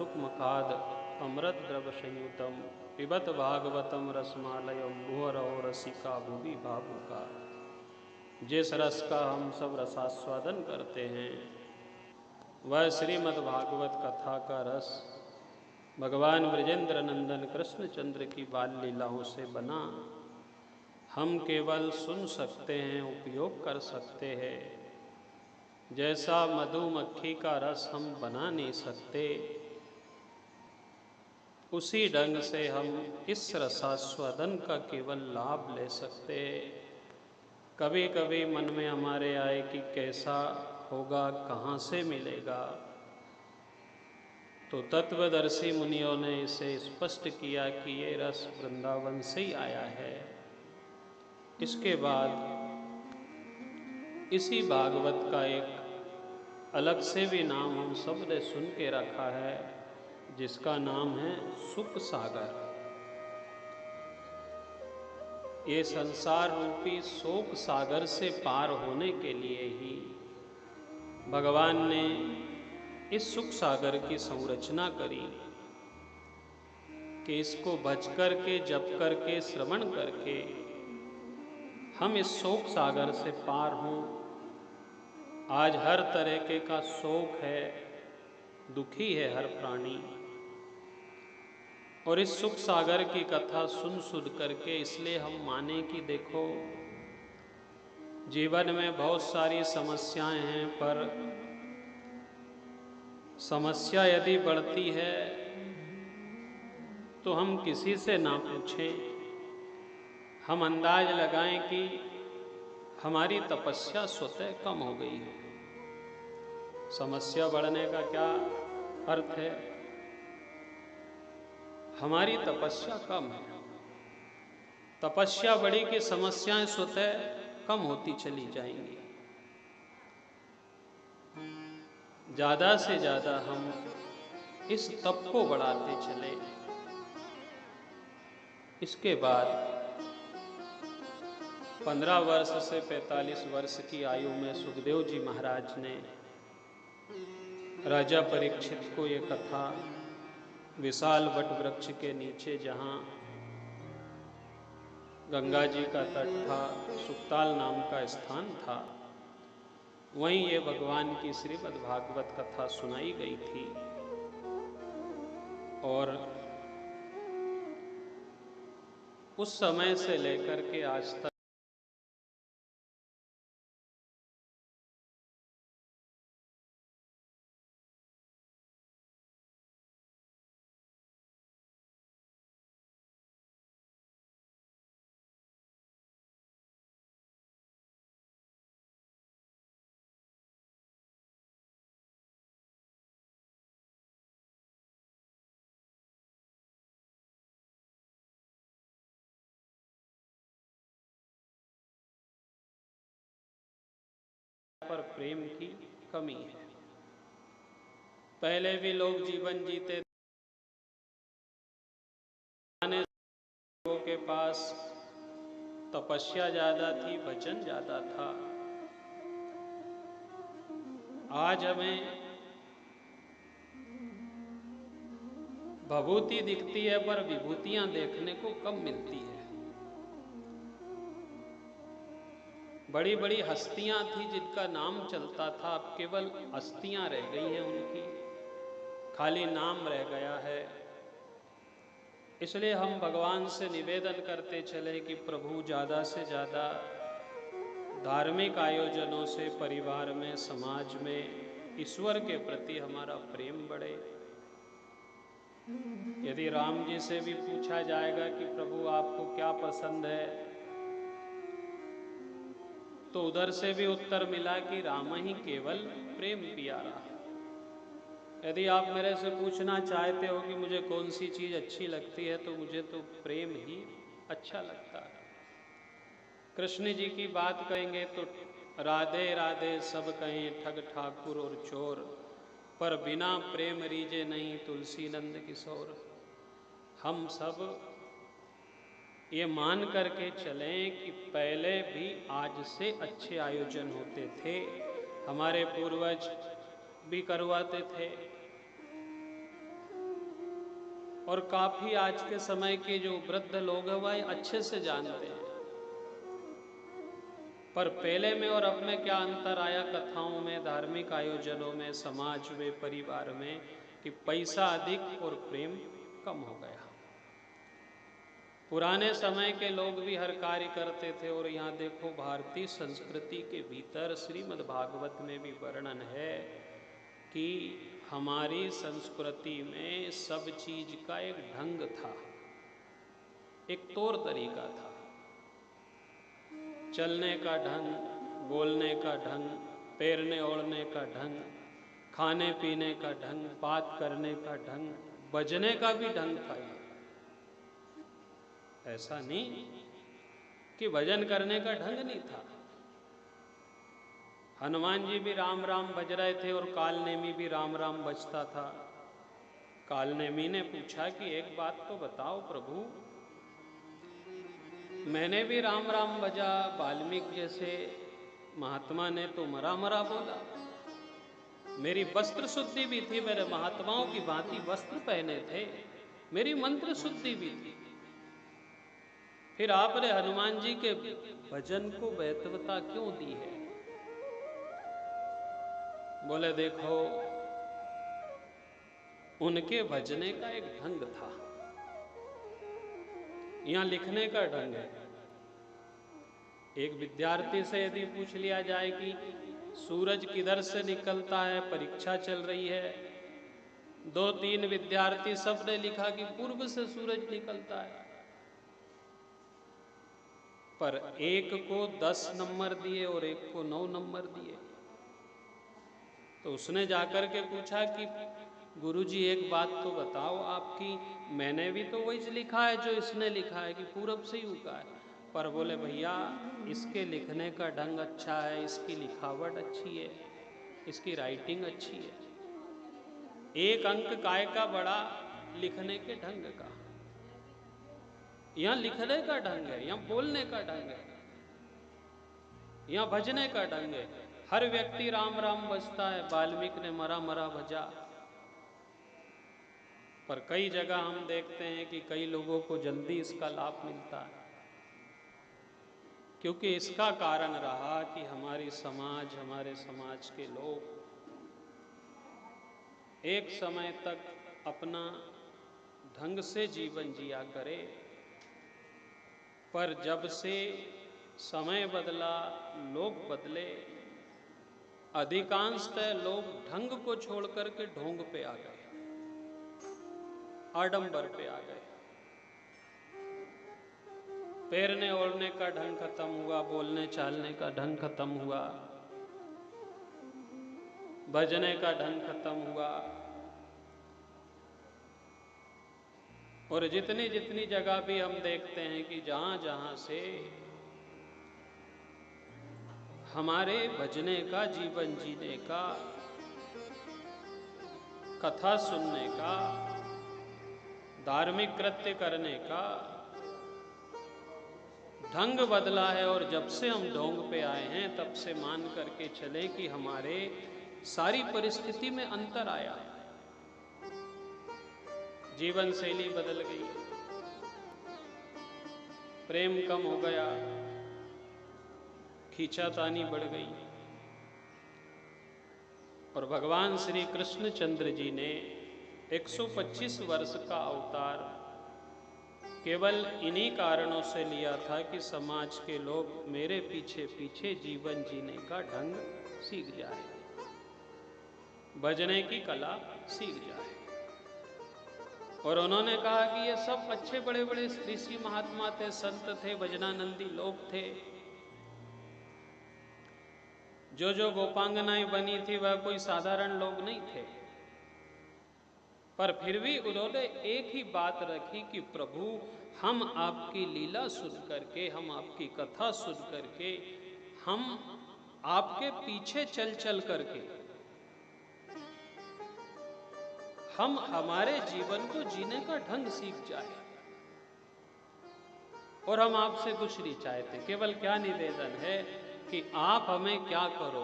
कलशोत्मखाद अमृत द्रव संयुतम पिबत भागवतम रसमालयम भुवरौ रसिका भुवि भावुका। जिस रस का हम सब रसास्वादन करते हैं वह श्रीमद् भागवत कथा का रस भगवान ब्रजेंद्र नंदन कृष्णचंद्र की बाल लीलाओं से बना। हम केवल सुन सकते हैं, उपयोग कर सकते हैं। जैसा मधुमक्खी का रस हम बना नहीं सकते, उसी ढंग से हम इस रसास्वादन का केवल लाभ ले सकते हैं। कभी कभी मन में हमारे आए कि कैसा होगा, कहाँ से मिलेगा, तो तत्वदर्शी मुनियों ने इसे स्पष्ट किया कि ये रस वृंदावन से ही आया है। इसके बाद इसी भागवत का एक अलग से भी नाम हम सब ने सुन के रखा है, जिसका नाम है सुख सागर। ये संसार रूपी शोक सागर से पार होने के लिए ही भगवान ने इस सुख सागर की संरचना करी कि इसको भज करके, जप करके, श्रवण करके हम इस शोक सागर से पार हों। आज हर तरह का शोक है, दुखी है हर प्राणी, और इस सुख सागर की कथा सुन सुन करके इसलिए हम माने कि देखो जीवन में बहुत सारी समस्याएं हैं, पर समस्या यदि बढ़ती है तो हम किसी से ना पूछें, हम अंदाज लगाएं कि हमारी तपस्या स्वतः कम हो गई है। समस्या बढ़ने का क्या अर्थ है? हमारी तपस्या कम है। तपस्या बढ़ी कि समस्याएं स्वतः कम होती चली जाएंगी। ज्यादा से ज्यादा हम इस तप को बढ़ाते चले। इसके बाद 15 वर्ष से 45 वर्ष की आयु में सुखदेव जी महाराज ने राजा परीक्षित को ये कथा विशाल वट वृक्ष के नीचे, जहाँ गंगा जी का तट था, सुक्ताल नाम का स्थान था, वहीं ये भगवान की श्रीमद् भागवत कथा सुनाई गई थी। और उस समय से लेकर के आज तक पर प्रेम की कमी है। पहले भी लोग जीवन जीते, लोगों के पास तपस्या ज्यादा थी, भजन ज्यादा था। आज हमें भभूति दिखती है पर विभूतियां देखने को कम मिलती है। बड़ी बड़ी हस्तियां थी जिनका नाम चलता था, अब केवल हस्तियां रह गई हैं, उनकी खाली नाम रह गया है। इसलिए हम भगवान से निवेदन करते चले कि प्रभु ज़्यादा से ज़्यादा धार्मिक आयोजनों से परिवार में, समाज में ईश्वर के प्रति हमारा प्रेम बढ़े। यदि राम जी से भी पूछा जाएगा कि प्रभु आपको क्या पसंद है, तो उधर से भी उत्तर मिला कि राम ही केवल प्रेम प्यारा। यदि आप मेरे से पूछना चाहते हो कि मुझे कौन सी चीज़ अच्छी लगती है, तो मुझे तो प्रेम ही अच्छा लगता है। कृष्ण जी की बात करेंगे तो राधे राधे सब कहें, ठग ठाकुर और चोर, पर बिना प्रेम रीजे नहीं तुलसी नंद किशोर। हम सब ये मान करके चलें कि पहले भी आज से अच्छे आयोजन होते थे, हमारे पूर्वज भी करवाते थे। और काफी आज के समय के जो वृद्ध लोग हैं वह अच्छे से जानते हैं। पर पहले में और अब में क्या अंतर आया कथाओं में, धार्मिक आयोजनों में, समाज में, परिवार में, कि पैसा अधिक और प्रेम कम हो गया। पुराने समय के लोग भी हर कार्य करते थे, और यहाँ देखो भारतीय संस्कृति के भीतर श्रीमद् भागवत में भी वर्णन है कि हमारी संस्कृति में सब चीज का एक ढंग था, एक तौर तरीका था। चलने का ढंग, बोलने का ढंग, पैरने ओढ़ने का ढंग, खाने पीने का ढंग, बात करने का ढंग, बजने का भी ढंग था। ऐसा नहीं कि भजन करने का ढंग नहीं था। हनुमान जी भी राम राम बज रहे थे और कालनेमी भी राम राम बजता था। कालनेमी ने पूछा कि एक बात तो बताओ प्रभु, मैंने भी राम राम बजा, वाल्मीकि जैसे महात्मा ने तो मरा मरा बोला। मेरी वस्त्र शुद्धि भी थी, मेरे महात्माओं की भांति वस्त्र पहने थे, मेरी मंत्र शुद्धि भी थी, फिर आपने हनुमान जी के भजन को महत्वता क्यों दी है? बोले देखो, उनके भजने का एक ढंग था। यहां लिखने का ढंग है। एक विद्यार्थी से यदि पूछ लिया जाए कि सूरज किधर से निकलता है, परीक्षा चल रही है, 2-3 विद्यार्थी सबने लिखा कि पूर्व से सूरज निकलता है, पर एक को 10 नंबर दिए और एक को 9 नंबर दिए। तो उसने जाकर के पूछा कि गुरुजी एक बात तो बताओ आपकी, मैंने भी तो वही लिखा है जो इसने लिखा है कि पूरब से ही उगा है। पर बोले भैया, इसके लिखने का ढंग अच्छा है, इसकी लिखावट अच्छी है, इसकी राइटिंग अच्छी है। एक अंक काय का बड़ा लिखने के ढंग का। यहां लिखने का ढंग है, यहां बोलने का ढंग है, यहां भजने का ढंग है। हर व्यक्ति राम राम बजता है, वाल्मीकि ने मरा मरा भजा। पर कई जगह हम देखते हैं कि कई लोगों को जल्दी इसका लाभ मिलता है, क्योंकि इसका कारण रहा कि हमारे समाज के लोग एक समय तक अपना ढंग से जीवन जिया करे, पर जब से समय बदला, लोग बदले, अधिकांशतः लोग ढंग को छोड़कर के ढोंग पे आ गए, आडंबर पे आ गए। पैरने ओढ़ने का ढंग खत्म हुआ, बोलने चालने का ढंग खत्म हुआ, भजने का ढंग खत्म हुआ। और जितनी जितनी जगह भी हम देखते हैं कि जहां जहां से हमारे भजने का, जीवन जीने का, कथा सुनने का, धार्मिक कृत्य करने का ढंग बदला है, और जब से हम ढोंग पे आए हैं तब से मान करके चले कि हमारे सारी परिस्थिति में अंतर आया, जीवन शैली बदल गई, प्रेम कम हो गया, खींचातानी बढ़ गई। और भगवान श्री कृष्ण चंद्र जी ने 125 वर्ष का अवतार केवल इन्हीं कारणों से लिया था कि समाज के लोग मेरे पीछे पीछे जीवन जीने का ढंग सीख जाए, भजने की कला सीख जाए। और उन्होंने कहा कि ये सब अच्छे बड़े बड़े ऋषि महात्मा थे, संत थे, भजनानंदी लोग थे। जो गोपांगनाएं बनी थी वह कोई साधारण लोग नहीं थे, पर फिर भी उन्होंने एक ही बात रखी कि प्रभु, हम आपकी लीला सुन करके, हम आपकी कथा सुन करके, हम आपके पीछे चल चल करके हम हमारे जीवन को जीने का ढंग सीख जाए। और हम आपसे कुछ नहीं चाहते, केवल क्या निवेदन है कि आप हमें क्या करो,